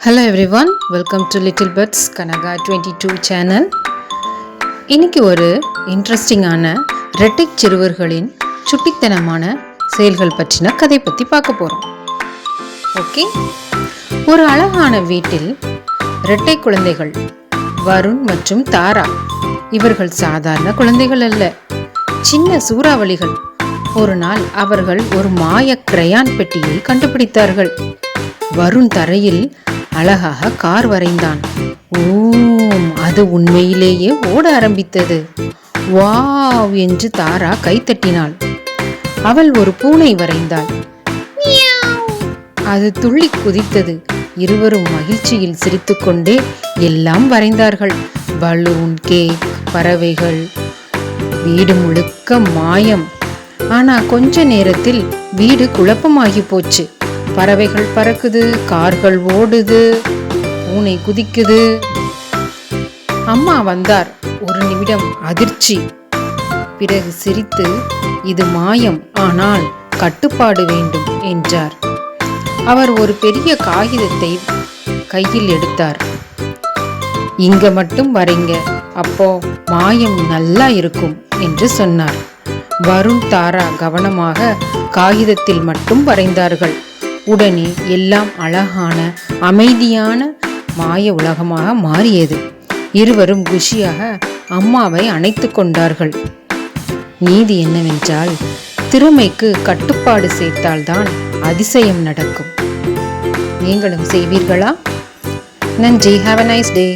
Hello everyone, welcome to little birds Kanaka 22 channel. இன்னைக்கு ஒரு இன்ட்ரெஸ்டிங்கான ரெட்டை சிறுவர்களின் சுட்டித்தனமான செயல்கள் பற்றின கதை பற்றி பார்க்க போகிறோம். ஓகே, ஒரு அழகான வீட்டில் இரட்டை குழந்தைகள் வருண் மற்றும் தாரா. இவர்கள் சாதாரண குழந்தைகள் அல்ல, சின்ன சூறாவளிகள். ஒரு நாள் அவர்கள் ஒரு மாய கிரையான் பெட்டியை கண்டுபிடித்தார்கள். வருண் தரையில் அழகாக கார் வரைந்தான். அது உண்மையிலேயே ஓட ஆரம்பித்தது. வாவ் என்று தாரா கைத்தட்டினாள். அவள் ஒரு பூனை வரைந்தாள். அது துள்ளி குதித்தது. இருவரும் மகிழ்ச்சியில் சிரித்துக்கொண்டே எல்லாம் வரைந்தார்கள். பலூன், கேக், பறவைகள். வீடு முழுக்க மாயம். ஆனா கொஞ்ச நேரத்தில் வீடு குழப்பமாகி போச்சு. பறவைகள் பறக்குது, கார்கள் ஓடுது, பூனை குதிக்குது. அம்மா வந்தார். ஒரு நிமிடம் அதிர்ச்சி, பிறகு சிரித்து, இது மாயம், ஆனால் கட்டுப்பாடு வேண்டும் என்றார். அவர் ஒரு பெரிய காகிதத்தை கையில் எடுத்தார். இங்க மட்டும் வரைங்க, அப்போ மாயம் நல்லா இருக்கும் என்று சொன்னார். வருண், தாரா கவனமாக காகிதத்தில் மட்டும் வரைந்தார்கள். உடனே எல்லாம் அழகான அமைதியான மாய உலகமாக மாறியது. இருவரும் குஷியாக அம்மாவை அணைத்து கொண்டார்கள். நீதி என்னவென்றால், திறமைக்கு கட்டுப்பாடு சேர்த்தால்தான் அதிசயம் நடக்கும். நீங்களும் செய்வீர்களா? நன்றி. Have a nice day.